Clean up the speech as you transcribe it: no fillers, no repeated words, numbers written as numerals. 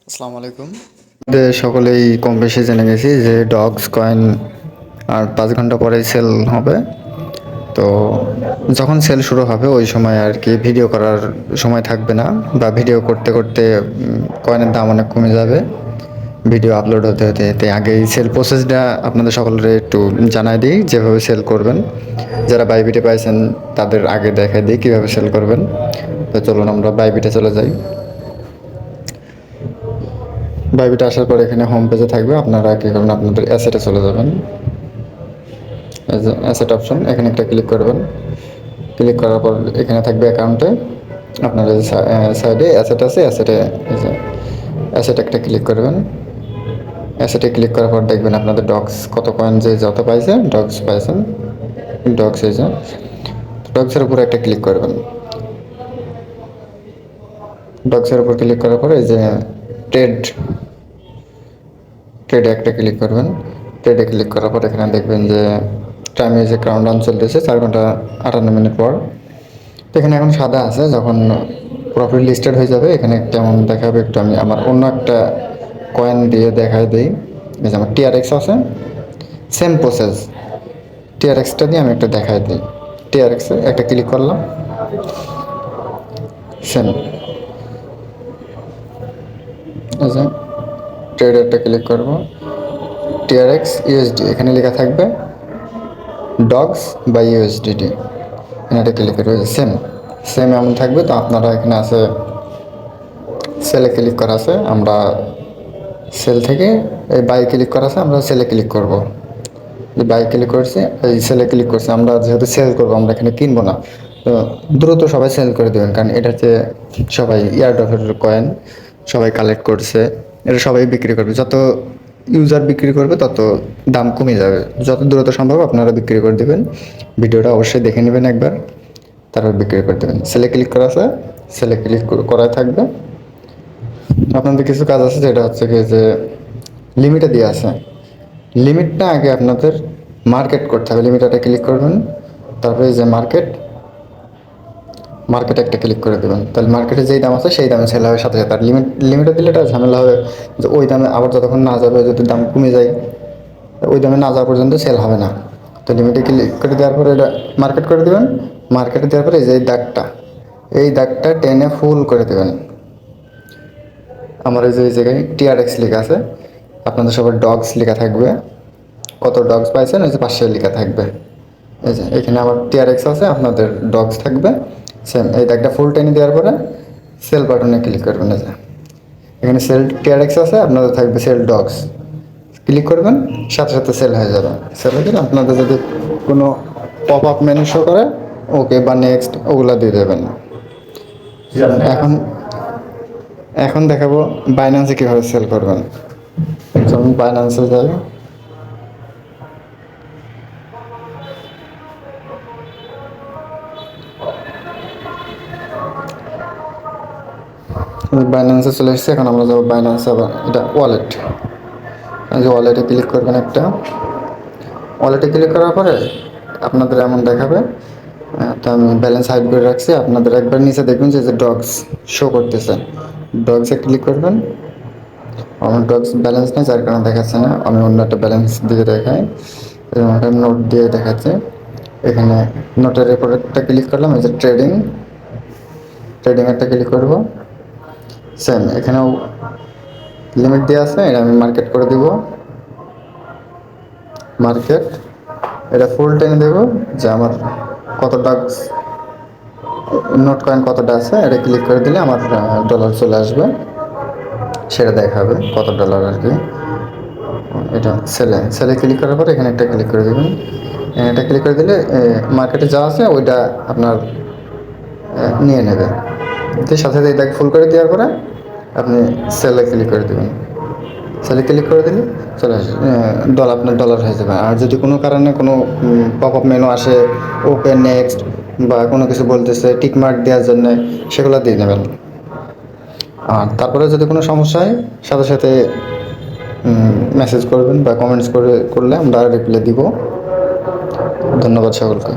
আসসালামু আলাইকুম। সকলেই কম বেশি জেনে গেছি যে ডগস কয়েন আর 5 ঘন্টা পরে সেল হবে। তো যখন সেল শুরু হবে ওই সময় আর কি ভিডিও করার সময় থাকবে না, বা ভিডিও করতে করতে কয়েনের দাম অনেক কমে যাবে। ভিডিও আপলোড হতে হতে হতে আগেই সেল প্রসেসটা আপনাদের সকলের একটু জানাই দিই, যেভাবে সেল করবেন। যারা বাইবিটে পাইছেন তাদের আগে দেখাই দিই কীভাবে সেল করবেন। তো চলুন আমরা বাইবিটে চলে যাই। বাইবিটে আসার পর এখানে হোম পেজে থাকবে, আপনারা কী করবেন, আপনাদের অ্যাসেটে চলে যাবেন। অ্যাসেট অপশন, এখানে একটা ক্লিক করবেন। ক্লিক করার পর এখানে থাকবে অ্যাকাউন্টে আপনার সাইডে অ্যাসেট আছে, অ্যাসেট একটা ক্লিক করবেন। অ্যাসেটে ক্লিক করার পর দেখবেন আপনাদের ডগস কত কয়েন যে যত পাইছে, ডগস পাইছেন, ডগস এই যে ডগসের উপর একটা ক্লিক করবেন। ডগসের উপর ক্লিক করার পরে এই যে ট্রেড ট্রেডে একটা ক্লিক করবেন। ট্রেডে ক্লিক করার পর এখানে দেখবেন যে টাইমে যে কাউন্টডাউন চলতেছে 4 ঘন্টা 58 মিনিট পর। তো এখানে এখন সাদা আছে, যখন প্রফিট লিস্টেড হয়ে যাবে এখানে কেমন দেখাবে একটু আমি আমার অন্য একটা কয়েন দিয়ে দেখাই দিই। এই যে আমার টিআরএক্স আছে, সেম প্রসেস টিআরএক্সটা দিয়ে আমি একটা দেখাই দিই। টিআরএক্সে একটা ক্লিক করলাম, সেম এই যে ট্রেড একটা ক্লিক করব, টিআরএক্স ইউএসডি এখানে লেখা থাকবে ডগস বা ইউএসডিটি, এখানে একটা ক্লিক করবে, সেম সেম এমন থাকবে। তো আপনারা এখানে আছে সেলে ক্লিক করা আছে, আমরা সেল থেকে এই বাই ক্লিক করা আছে, আমরা সেলে ক্লিক করব। যে বাই ক্লিক করছি, এই সেলে ক্লিক করছি, আমরা যেহেতু সেল করবো আমরা এখানে কিনবো না। তো দ্রুত সবাই সেল করে দেবেন, কারণ এটা হচ্ছে সবাই ইয়ারডফের কয়েন, সবাই কালেক্ট করছে, এটা সবাই বিক্রি করবে। যত ইউজার বিক্রি করবে তত দাম কমে যাবে। যত দ্রুত সম্ভব আপনারা বিক্রি করে দেবেন। ভিডিওটা অবশ্যই দেখে নেবেন একবার, তারপর বিক্রি করে দেবেন। সেলে ক্লিক করা আছে, সেলে ক্লিক করাই থাকবে। আপনাদের কিছু কাজ আছে, যেটা হচ্ছে কি যে লিমিটে দেওয়া আছে, লিমিটটা আগে আপনাদের মার্কেট করতে হবে। লিমিটটা ক্লিক করবেন, তারপরে যে মার্কেট একটা ক্লিক করে দেবেন। তাহলে মার্কেটে যেই দাম আছে সেই দামে সেল হবে সাথে সাথে। আর লিমিটে দিলে এটা ঝামেলা হবে যে ওই দামে আবার যতক্ষণ না যাবে, যদি দাম কমে যায় ওই দামে না যাওয়া পর্যন্ত সেল হবে না। তো লিমিটে ক্লিক করে দেওয়ার পরে এটা মার্কেট করে দেবেন। মার্কেটে দেওয়ার পরে যে এই দাগটা টেনে ফুল করে দেবেন। আমার এই যে এই জায়গায় টিআরএক্স লেখা আছে, আপনাদের সবার ডগস লেখা থাকবে, কত ডগস পাইছেন এই যে পাশে লেখা থাকবে। এই যে এখানে আমার টিআরএক্স আছে, আপনাদের ডগস থাকবে সেম। এই দাগটা ফুল টেনে দেওয়ার পরে সেল বাটনে ক্লিক করবেন। এই যে এখানে সেল টিআরএক্স আছে, আপনাদের থাকবে সেল ডগস, ক্লিক করবেন, সাথে সাথে সেল হয়ে যাবে। সেল হয়ে গেলে আপনাদের যদি কোনো পপ আপ মেনু শো করে ওকে বা নেক্সট ওগুলা দিয়ে দেবেন। এখন এখন দেখাবো বাইন্যান্সে কীভাবে সেল করবেন। যখন বাইন্যান্সে যাই, বাইন্যান্সে চলে এসেছে। এখন আমরা যাবো বাইন্যান্সে, আবার এটা ওয়ালেট, যে ওয়ালেটে ক্লিক করবেন একটা। ওয়ালেটে ক্লিক করার পরে আপনাদের এমন দেখাবে। তো আমি ব্যালেন্স হাইড করে রাখছি, আপনাদের একবার নিচে দেখবেন যে ডগস শো করতেছে, ডগসে ক্লিক করবেন। আমার ডগস ব্যালেন্স নেই, যার কারণে দেখাচ্ছে না। আমি অন্য একটা ব্যালেন্স দিয়ে দেখাই, একটা নোট দিয়ে দেখাচ্ছে। এখানে নোটের উপর একটা ক্লিক করলাম, এই যে ট্রেডিং একটা ক্লিক করব। সেম এখানেও লিমিট দেওয়া আছে, এটা আমি মার্কেট করে দিব। মার্কেট এটা ফুল টেনে দেব, যে আমার কত ডগস নোট কয়েন কতটা আছে, এটা ক্লিক করে দিলে আমার ডলার চলে আসবে, সেটা দেখাবে কত ডলার আর কি। এটা সেলে ক্লিক করার পরে এখানে একটা ক্লিক করে দেবেন। এটা ক্লিক করে দিলে মার্কেটে যা আছে ওইটা আপনার নিয়ে নেবে। তো সাথে সাথে এটাকে ফুল করে দেওয়ার পরে আপনি সেলে ক্লিক করে দেবেন। সেলে ক্লিক করে দিলে চলে আসবে ডলার, আপনার ডলার হয়ে যাবে। আর যদি কোনো কারণে কোনো পপ আপ মেনু আসে, ওপেন নেক্সট বা কোনো কিছু বলতেছে টিক মার্ক দেওয়ার জন্য, সেগুলো দিয়ে নেবেন। আর তারপরে যদি কোনো সমস্যা হয় সাথে সাথে মেসেজ করবেন বা কমেন্টস করলে আমরা রিপ্লাই দিব। ধন্যবাদ সকলকে।